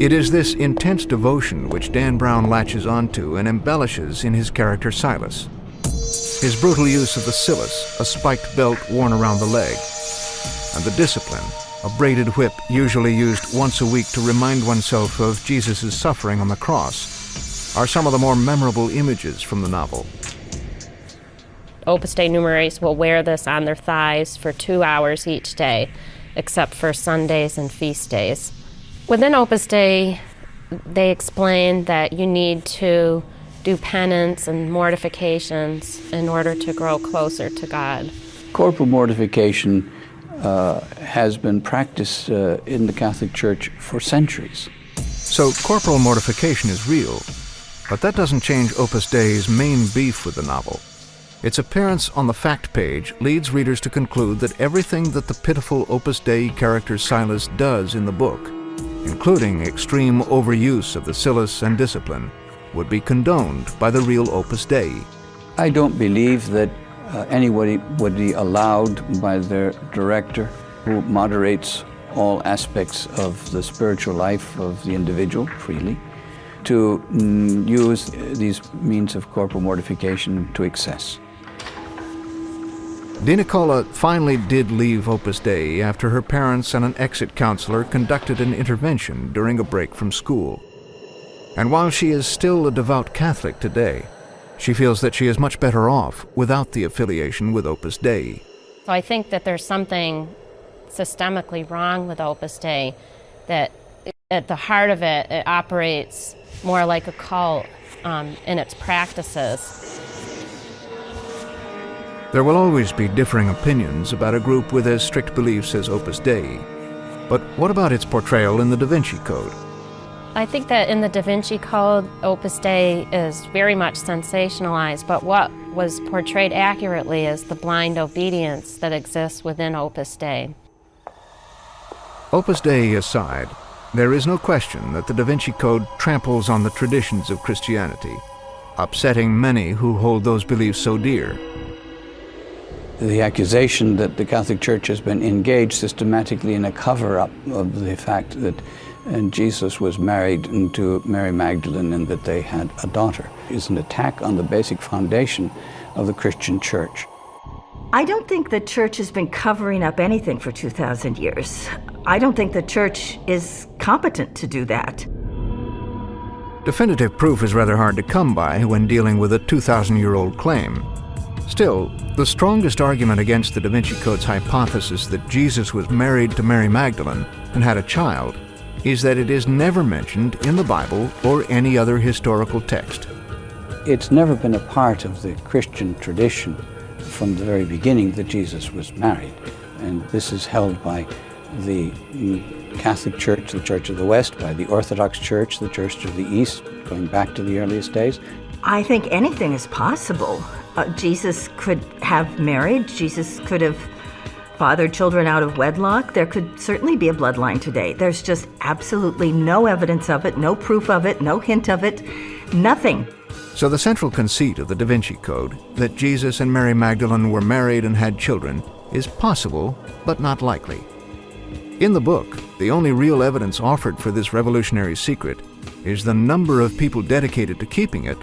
It is this intense devotion which Dan Brown latches onto and embellishes in his character Silas. His brutal use of the silus, a spiked belt worn around the leg, and the discipline, a braided whip usually used once a week to remind oneself of Jesus' suffering on the cross, are some of the more memorable images from the novel. Opus Dei numeraries will wear this on their thighs for 2 hours each day, except for Sundays and feast days. Within Opus Dei, they explain that you need to do penance and mortifications in order to grow closer to God. Corporal mortification has been practiced in the Catholic Church for centuries. So corporal mortification is real, but that doesn't change Opus Dei's main beef with the novel. Its appearance on the fact page leads readers to conclude that everything that the pitiful Opus Dei character Silas does in the book, including extreme overuse of the silus and discipline, would be condoned by the real Opus Dei. I don't believe that anybody would be allowed by their director, who moderates all aspects of the spiritual life of the individual freely, to use these means of corporal mortification to excess. De Nicola finally did leave Opus Dei after her parents and an exit counselor conducted an intervention during a break from school. And while she is still a devout Catholic today, she feels that she is much better off without the affiliation with Opus Dei. So I think that there's something systemically wrong with Opus Dei, that at the heart of it, it operates more like a cult in its practices. There will always be differing opinions about a group with as strict beliefs as Opus Dei. But what about its portrayal in the Da Vinci Code? I think that in the Da Vinci Code, Opus Dei is very much sensationalized, but what was portrayed accurately is the blind obedience that exists within Opus Dei. Opus Dei aside, there is no question that the Da Vinci Code tramples on the traditions of Christianity, upsetting many who hold those beliefs so dear. The accusation that the Catholic Church has been engaged systematically in a cover-up of the fact that Jesus was married to Mary Magdalene and that they had a daughter is an attack on the basic foundation of the Christian Church. I don't think the Church has been covering up anything for 2,000 years. I don't think the Church is competent to do that. Definitive proof is rather hard to come by when dealing with a 2,000-year-old claim. Still, the strongest argument against the Da Vinci Code's hypothesis that Jesus was married to Mary Magdalene and had a child is that it is never mentioned in the Bible or any other historical text. It's never been a part of the Christian tradition from the very beginning that Jesus was married. And this is held by the Catholic Church, the Church of the West, by the Orthodox Church, the Church of the East, going back to the earliest days. I think anything is possible. Jesus could have married. Jesus could have fathered children out of wedlock. There could certainly be a bloodline today. There's just absolutely no evidence of it, no proof of it, no hint of it, nothing. So the central conceit of the Da Vinci Code, that Jesus and Mary Magdalene were married and had children, is possible, but not likely. In the book, the only real evidence offered for this revolutionary secret is the number of people dedicated to keeping it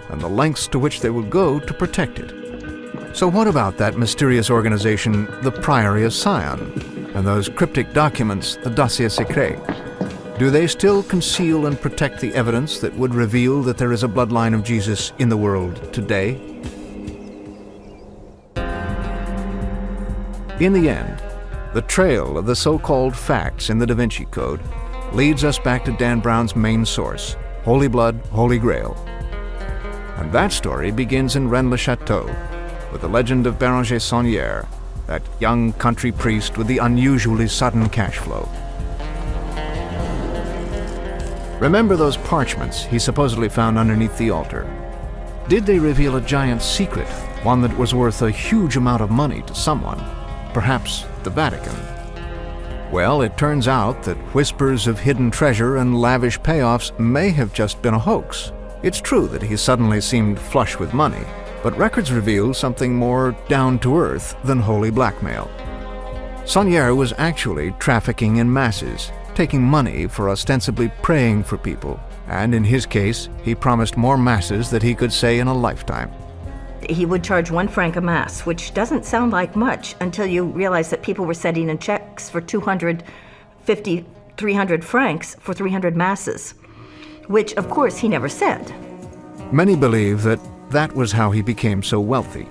and the lengths to which they will go to protect it. So what about that mysterious organization, the Priory of Sion, and those cryptic documents, the Dossier Secret? Do they still conceal and protect the evidence that would reveal that there is a bloodline of Jesus in the world today? In the end, the trail of the so-called facts in the Da Vinci Code leads us back to Dan Brown's main source, Holy Blood, Holy Grail. And that story begins in Rennes-le-Château, with the legend of Béranger Saunière, that young country priest with the unusually sudden cash flow. Remember those parchments he supposedly found underneath the altar? Did they reveal a giant secret, one that was worth a huge amount of money to someone, perhaps the Vatican? Well, it turns out that whispers of hidden treasure and lavish payoffs may have just been a hoax. It's true that he suddenly seemed flush with money, but records reveal something more down-to-earth than holy blackmail. Saunière was actually trafficking in masses, taking money for ostensibly praying for people, and in his case, he promised more masses that he could say in a lifetime. He would charge 1 franc a mass, which doesn't sound like much until you realize that people were sending in checks for 250, 300 francs for 300 masses, which, of course, he never said. Many believe that that was how he became so wealthy,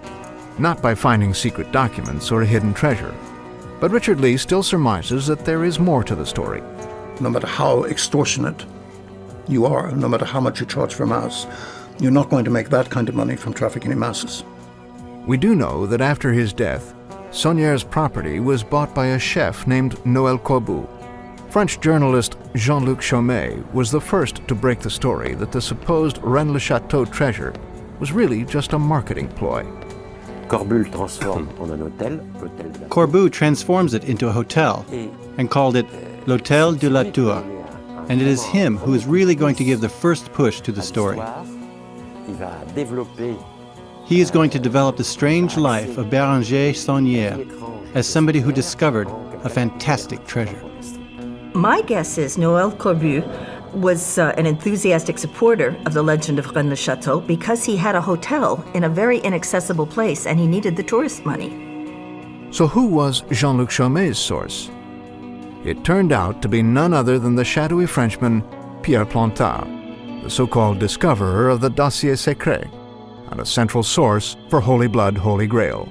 not by finding secret documents or a hidden treasure. But Richard Lee still surmises that there is more to the story. No matter how extortionate you are, no matter how much you charge for mass, you're not going to make that kind of money from trafficking in masses. We do know that after his death, Saunier's property was bought by a chef named Noël Corbu. French journalist Jean-Luc Chaumet was the first to break the story that the supposed Rennes-le-Château treasure was really just a marketing ploy. Corbu transforms it into a hotel and called it L'Hôtel de la Tour, and it is him who is really going to give the first push to the story. He is going to develop the strange life of Béranger Saunier as somebody who discovered a fantastic treasure. My guess is Noël Corbu was an enthusiastic supporter of the legend of Rennes-le-Château because he had a hotel in a very inaccessible place and he needed the tourist money. So who was Jean-Luc Chaumet's source? It turned out to be none other than the shadowy Frenchman Pierre Plantard, the so-called discoverer of the dossier secret, and a central source for Holy Blood, Holy Grail.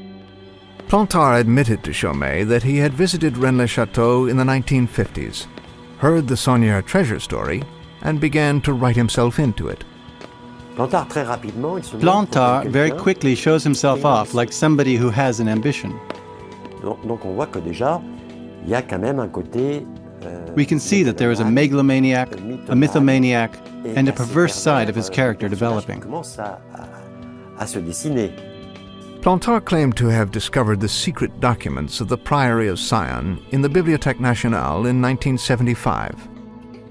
Plantard admitted to Chaumet that he had visited Rennes-le-Château in the 1950s, heard the Saunier treasure story, and began to write himself into it. Plantard very quickly shows himself off like somebody who has an ambition. We can see that there is a megalomaniac, a mythomaniac, and a perverse side of his character developing. Plantard claimed to have discovered the secret documents of the Priory of Sion in the Bibliothèque Nationale in 1975.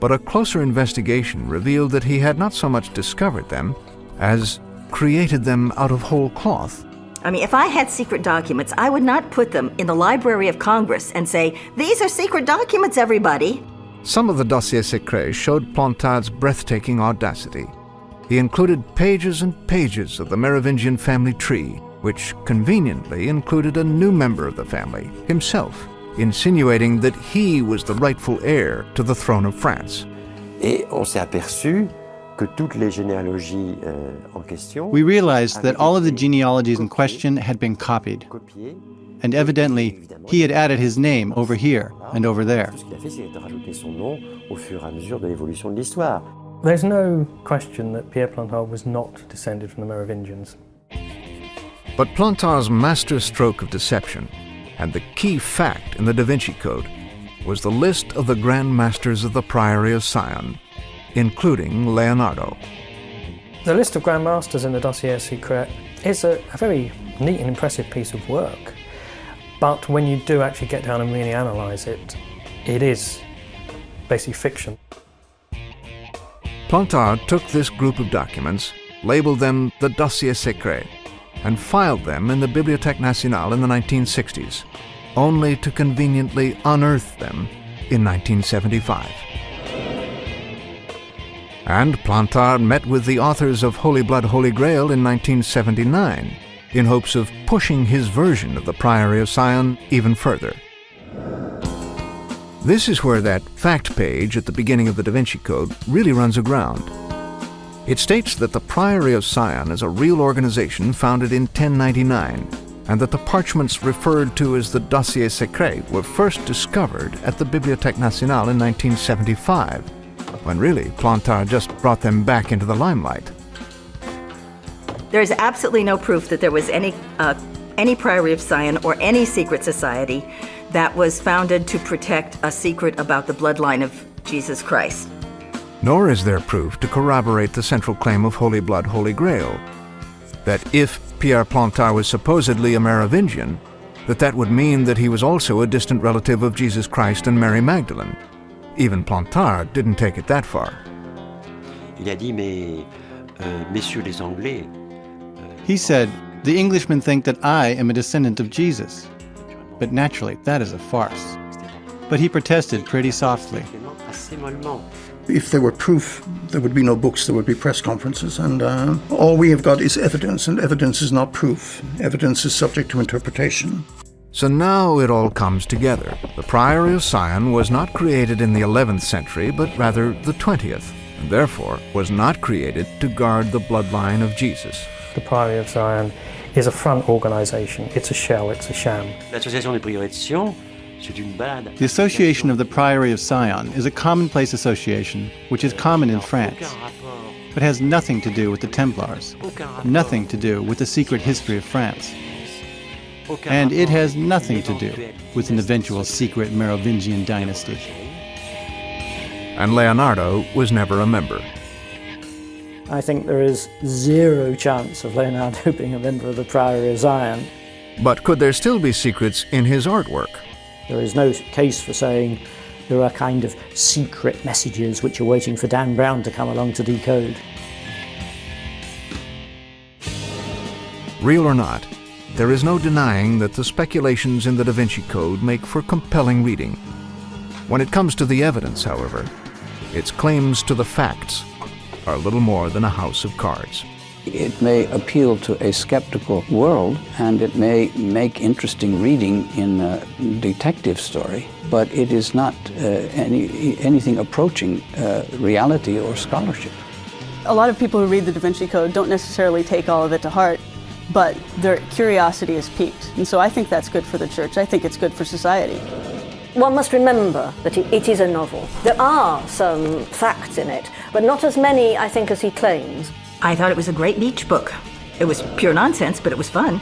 But a closer investigation revealed that he had not so much discovered them as created them out of whole cloth. I mean, if I had secret documents, I would not put them in the Library of Congress and say, "These are secret documents, everybody." Some of the dossier secret showed Plantard's breathtaking audacity. He included pages and pages of the Merovingian family tree, which conveniently included a new member of the family, himself, insinuating that he was the rightful heir to the throne of France. We realized that all of the genealogies in question had been copied, and evidently he had added his name over here and over there. There's no question that Pierre Plantard was not descended from the Merovingians. But Plantard's master stroke of deception, and the key fact in the Da Vinci Code, was the list of the Grand Masters of the Priory of Sion, including Leonardo. The list of Grand Masters in the Dossier Secret is a very neat and impressive piece of work. But when you do actually get down and really analyse it, it is basically fiction. Plantard took this group of documents, labeled them the Dossier Secret, and filed them in the Bibliothèque Nationale in the 1960s, only to conveniently unearth them in 1975. And Plantard met with the authors of Holy Blood, Holy Grail in 1979 in hopes of pushing his version of the Priory of Sion even further. This is where that fact page at the beginning of the Da Vinci Code really runs aground. It states that the Priory of Sion is a real organization founded in 1099, and that the parchments referred to as the Dossier Secret were first discovered at the Bibliothèque Nationale in 1975, when really Plantard just brought them back into the limelight. There is absolutely no proof that there was any Priory of Sion or any secret society that was founded to protect a secret about the bloodline of Jesus Christ. Nor is there proof to corroborate the central claim of Holy Blood, Holy Grail, that if Pierre Plantard was supposedly a Merovingian, that would mean that he was also a distant relative of Jesus Christ and Mary Magdalene. Even Plantard didn't take it that far. He said, "The Englishmen think that I am a descendant of Jesus." But naturally, that is a farce. but he protested pretty softly. If there were proof, there would be no books, there would be press conferences, and all we have got is evidence, and evidence is not proof. Evidence is subject to interpretation. So now it all comes together. The Priory of Sion was not created in the 11th century, but rather the 20th, and therefore was not created to guard the bloodline of Jesus. The Priory of Zion is a front organisation. It's a shell, it's a sham. L'association des prieurés de Sion, c'est une balade. The Association of the Priory of Sion is a commonplace association which is common in France, but has nothing to do with the Templars, nothing to do with the secret history of France. And it has nothing to do with an eventual secret Merovingian dynasty. And Leonardo was never a member. I think there is zero chance of Leonardo being a member of the Priory of Zion. But could there still be secrets in his artwork? There is no case for saying there are kind of secret messages which are waiting for Dan Brown to come along to decode. Real or not, there is no denying that the speculations in the Da Vinci Code make for compelling reading. When it comes to the evidence, however, its claims to the facts are little more than a house of cards. It may appeal to a skeptical world, and it may make interesting reading in a detective story, but it is not anything approaching reality or scholarship. A lot of people who read the Da Vinci Code don't necessarily take all of it to heart, but their curiosity is piqued. And so I think that's good for the church. I think it's good for society. One must remember that it is a novel. There are some facts in it, but not as many, I think, as he claims. I thought it was a great beach book. It was pure nonsense, but it was fun.